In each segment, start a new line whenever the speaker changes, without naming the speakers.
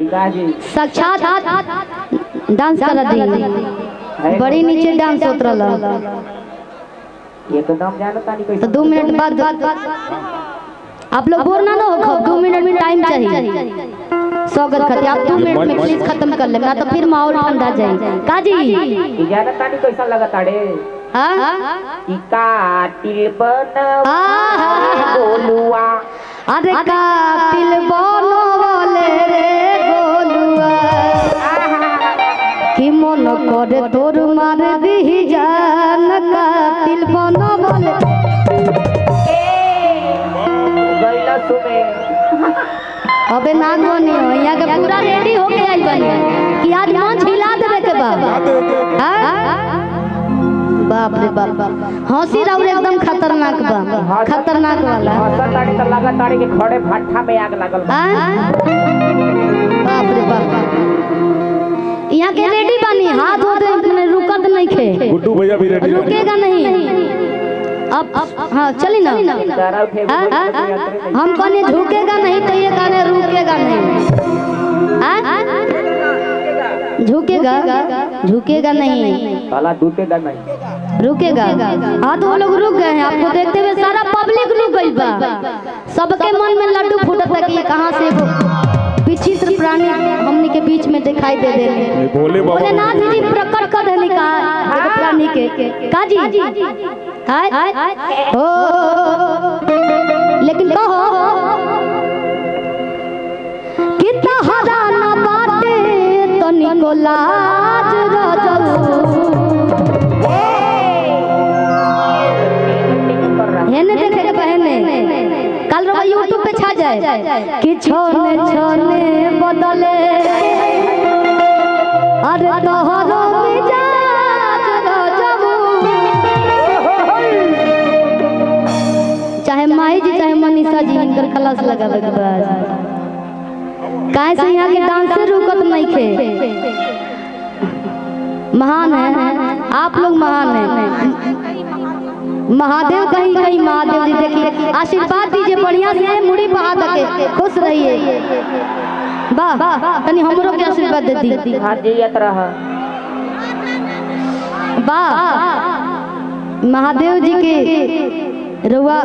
साक्षात डांस कर दी बड़ी नीचे डांस होत रहल
एकदम जानता नहीं
तो 2 मिनट बाद आप लोग बोर ना हो 2 मिनट में टाइम चाहिए स्वागत खातिर आप 2 मिनट में प्लीज खत्म कर ले ना तो फिर माहौल ठंडा जाए काजी
जानता नहीं कैसा लगता रे
हां
कातिल बनवा गोलुआ
अरे कातिल बनवले रे गोलुआ कि मन करे तोर मार दी जान कातिल बनवले
गइला सुबह
अबे ना बनी हो यहाँ के पूरा रेडी हो के आई बनी कि आज मंच हिला देवे के बा बाप रे बाप हंसी राउर एकदम खतरनाक बा खतरनाक वाला
ताड़ी त लगा ताड़ी के खड़े भट्ठा में आग लागल
बाप रे बाप यहाँ के रेडी बनी हाथ होते रुकत नहीं खे
गुड्डू भैया भी रेडी
रुकेगा नहीं अब हाँ चली ना हम कहने झुकेगा नहीं तो ये कहने रुकेगा नहीं झुकेगा झुकेगा नहीं
साला झुकेगा नहीं
रुकेगा हाँ तो वो लोग रुक गए हैं आपको देखते हुए सारा पब्लिक रुक गई बा सबके मन में लड्डू फूटता कि ये कहाँ से विचित्र प्राणी हमनी के बीच में दिखाई दे दे भोलेनाथ जी प्रकट कर देने का प्राणी के काजी हो लेकिन कहो कितना हराना बाटे तनिको लाज रजऊ हेने देखे के बहने कल रो यूट्यूब पे छा जाए कि छोने छोने बदले अरे तोहरो मिजाज रजऊ चाहे माई जी चाहे मनीषा जी इनकर क्लास लगावे के बाद काहे से यहाँ के डांसर रुकत नहीं खे महान है आप लोग महान हैं महादेव कहीं कहीं महादेव जी देखिए आशीर्वाद दीजिए बढ़िया से मुड़ी बहा के खुश रहिए वाह तनी हमरो के आशीर्वाद दे दी
हां जियत रह
वाह महादेव जी के रुआ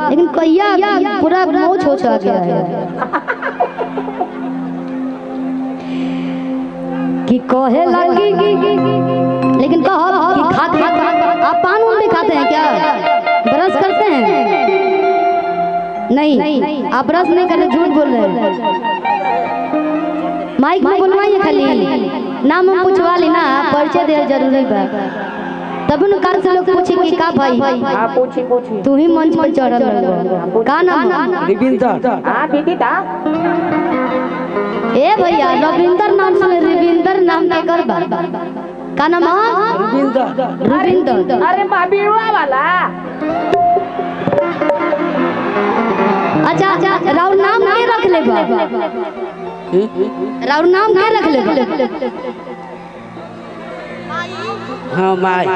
लेकिन कहिया पूरा मोछ हो गया है कि कहे लगी लेकिन कहो कि खाते आप पान भी खाते हैं क्या ब्रश करते हैं नहीं आप ब्रश नहीं करते झूठ बोल रहे हैं माइक में बोलवाइए खाली नाम हम पूछवा ली ना परिचय दे जरूरी बा तब न कार से लोग पूछे कि का भाई
हां पूछी
तू ही मंच पर चढ़ल रहो का नाम
रविंदर हां दीदी दा
ए भैया रविंदर नाम से रविंदर नाम के कर बा का नाम रविंदर
अरे बाबीवा वाला
अच्छा राउर नाम के रख ले बा राउर नाम के रख ले बा
हां माई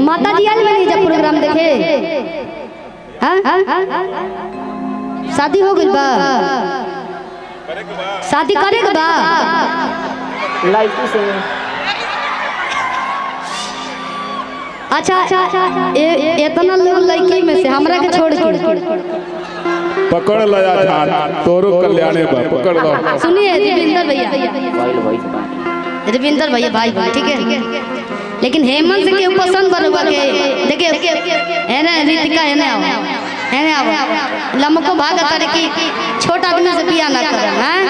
माता जी आज में नहीं जब प्रोग्राम देखे हां शादी हो गई बा शादी करे के बा
लड़की से
अच्छा इतना लोग लड़की में से हमरा के छोड़ के
पकड़ लया जान तोरो कल्याणे बा पकड़ लो
सुनिए रविंदर भैया भाई ठीक है लेकिन हेमंत के पसंद बरवा के देखिए है ना रितिका है ना लमको भागा करे कि छोटा आदमी से बियाह ना करे हैं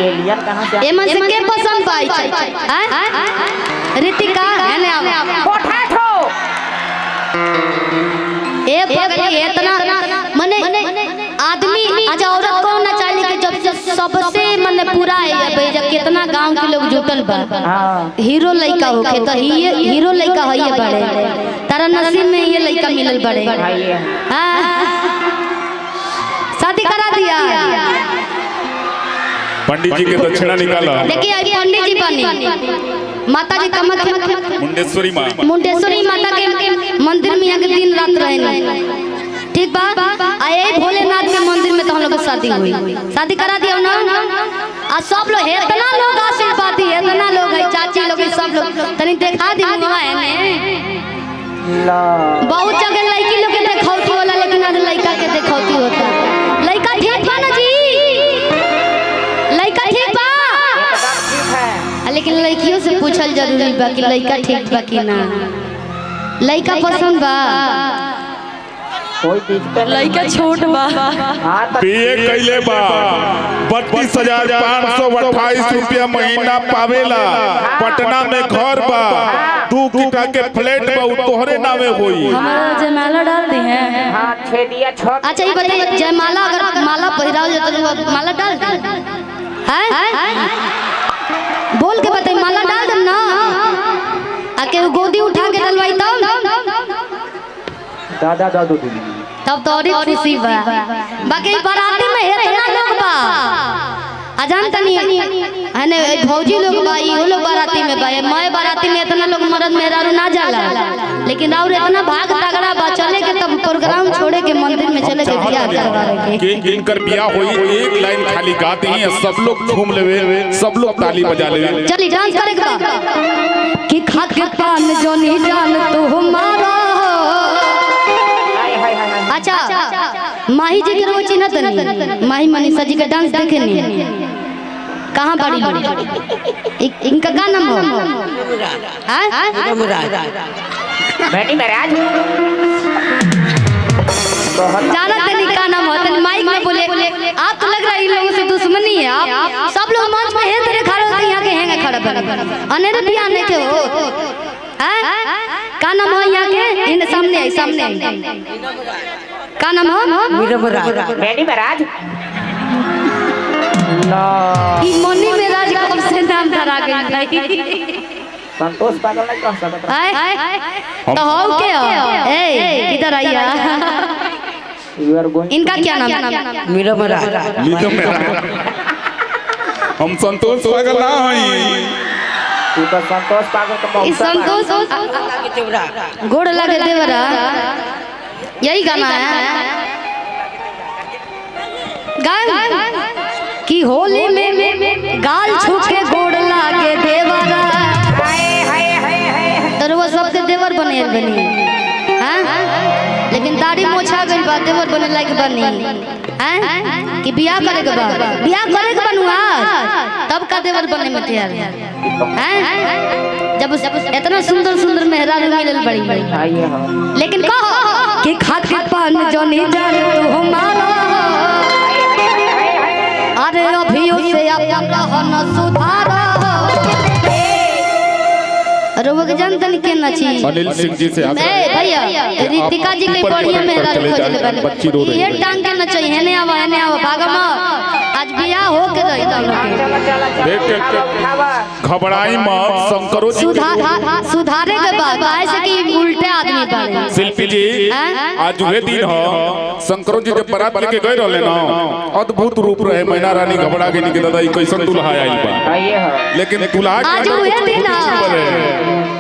एलियन कहां से
हेमंत के पसंद पाई हैं रितिका है ना
कोठा ठो
ए पगली इतना माने आदमी आज औरत को ना चाहिए कि जब सबसे माने पूरा है जब कितना गांव के लोग जुटल बा हीरो लड़का होके तो हीरो लड़का है ये बड़े तारा नसीब में ये लड़का मिलल बड़े हां शादी करा दिया
पंडित जी के दक्षिणा निकाला
देखिए आज पंडित जी बनी माता जी कामाख्या
मुंडेश्वरी माता
के मंदिर में यहाँ के दिन रात रहे ठीक बा आए भोलेनाथ के मंदिर में तो हम लोग की शादी हुई, शादी करा दियो ना। आ सब लोग इतना लोग आशीर्वाद दिए, इतना लोग है, चाची लोग सब लोग तनी देखा दी मुंगवा है ने बहुत जगह लड़की लोग के देखौती होला, लेकिन आज लड़का के देखौती होता। लड़का ठीक बा ना जी, लड़का ठीक बा, लेकिन लड़कियों से पूछल जरूरी बा कि लड़का ठीक बा कि ना, लड़का पसंद बा,
लड़का छोट बा,
बीए कैले बा, 32,528 रुपया महीना पावेला, पटना में घर बा, 2 कट्ठा के फ्लैट बा, तोहरे नामे होई।
हमारा जयमाला डाल दी है।
हाँ छेदिया छत।
अच्छा ये बताइए जयमाला अगर माला पहिराओ जाता तो माला डाल हैं? बोल के बताइए माला डाल दम ना, आके गोदी उठा के डलवाई
दादा दादू
तब तो और खुशी बा। बाकी बाराती में इतना लोग बा, अजान तनी हने भौजी लोग बा, वो लोग बाराती में बा, मैं बाराती में इतना लोग मर्द मेहरारू ना जाला, लेकिन और इतना भाग तगड़ा बा चले के तब प्रोग्राम छोड़े के मंदिर में चले के बियाह करवावे
के इनकर बियाह होई, एक लाइन खाली गाते ही सब लोग झूम लेवे, सब लोग ताली बजा लेवे।
चली डांस करे के बा कि खा के पान जोनी जान तू हमारा। अच्छा माही जी के रोज चिन्हत नहीं, माही मनीषा जी का डांस देखे नहीं, कहाँ बड़ी बड़ी इनका का नाम हो?
बेटी महाराज
जाना तनी का नाम हो? तनी माइक में बोले। आप तो लग रहा है इन लोगों से दुश्मनी है, आप सब लोग मंच में है तेरे खड़े होते, यहाँ के हैंगे खड़े बने अनेरे भी आने के हो। का नाम हो यहाँ के? इन सामने आई, सामने आई, का नाम हो?
बेटी महाराज
मनी में राज कब से नाम धरा गई?
संतोष पागल नहीं कह सकता।
तो हो के हो? ए इधर आइया। इनका क्या नाम?
मीरा महाराज।
हम संतोष पागल ना हई,
तू तो संतोष पागल का बहुत।
इस संतोष गोड़ लगे देवरा, यही गाना है गाय कि होली में गाल छू के गोड़ लागे देवरा, तो वो सबके देवर बने बनी, लेकिन दाढ़ी मोछा गई बा देवर बने लायक बनी हैं कि बियाह करे के बा, बियाह करे के बनुआ तब का देवर बने में तैयार हैं। जब इतना सुंदर सुंदर मेहरारू मिलल बड़ी बड़ी, लेकिन कहो कि खात के पान जोनी जान तू हमारा, अरे अभियो से अपन रहन सुधारा। रोग जनतन के नची
अनिल सिंह जी से
भैया रितिका जी के बढ़िया मेहरारू खोजले बने, ये टांग के नचई हेने आवा भागम, आज बियाह हो के रही
देख घबराई मत, शंकरो जी
सुधारे के बाद ऐसे कि उल्टे आदमी बने।
शिल्पी जी आज वह दिन हो, शंकरो जी जब बारात लेके गए रहले ना, अद्भुत रूप रहे, मैना रानी घबरा के निकल दादा कैसन दुल्हा आइल बा, लेकिन दुल्हा
आज वह दिन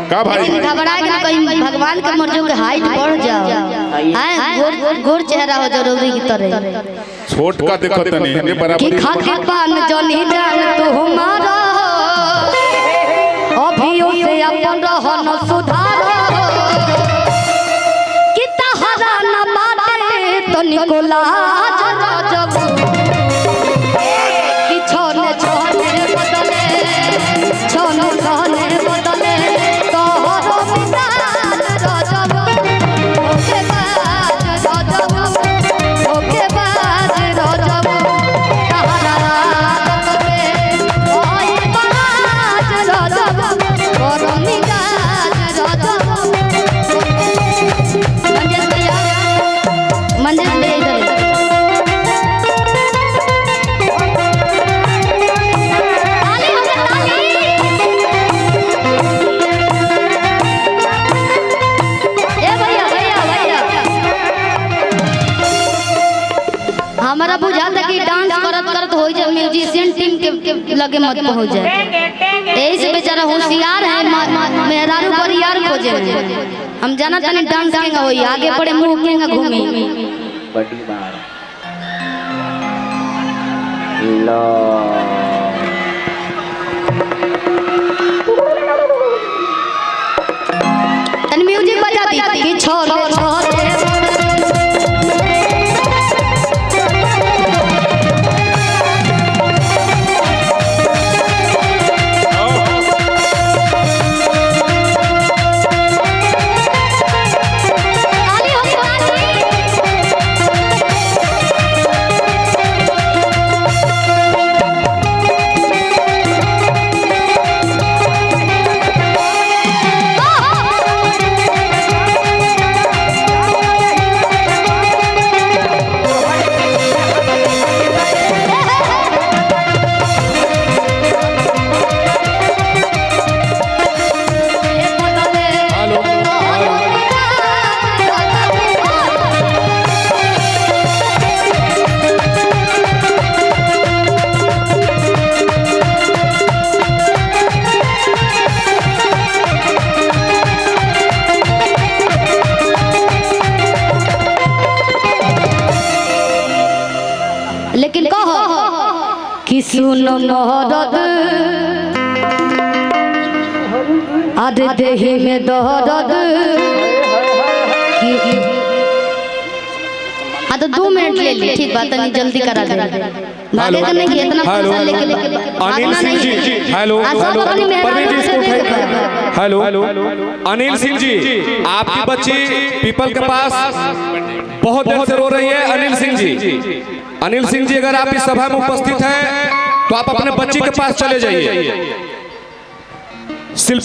का भाई
घबरा के कहीं भगवान के मर्जों के हाइट बढ़ जाओ, हैं गोर चेहरा हो जरूरी की तरह,
छोट का देखत नहीं है बराबर
कि खाके पान जोनी जान तू हमारा, अभियो से अपन रहन सुधारा, कि तहरा न बाटे तनिको लाज राजब, कि छोने छोने बदले, छोने छोने बदले तोहरो मिजाज राजब, ओके बाज राजब, ओके बाज राजब, तहरा आदत पे ओए बाज राजब, तोहरो मिजाज राजब। मंदिर भैया इधर हमारा बुझाता कि डांस करत करत हो जाए, म्यूजिशियन टीम के लगे मत पहुंच जाए, यही से बेचारा होशियार है, मेहरारू पर यार खोजे, हम जाना तनी डांस केंगा होई, आगे पड़े मुंह केंगा घूमी।
बड़ी मार लो
तनी म्यूजिक बजा दी कि छोड़ लेकिन कहो कि सुनो मोहरद अरे देही में दर्द हाँ तो 2 मिनट ले ली ठीक बात नहीं जल्दी करा दे भागे तो नहीं इतना पैसा लेके
अनिल सिंह जी हेलो हेलो अनिल सिंह जी आपकी बच्ची पीपल के पास बहुत देर से रो रही है। अनिल सिंह जी अगर आप इस सभा में उपस्थित हैं तो आप अपने बच्ची के पास चले जाइए। शिल्पी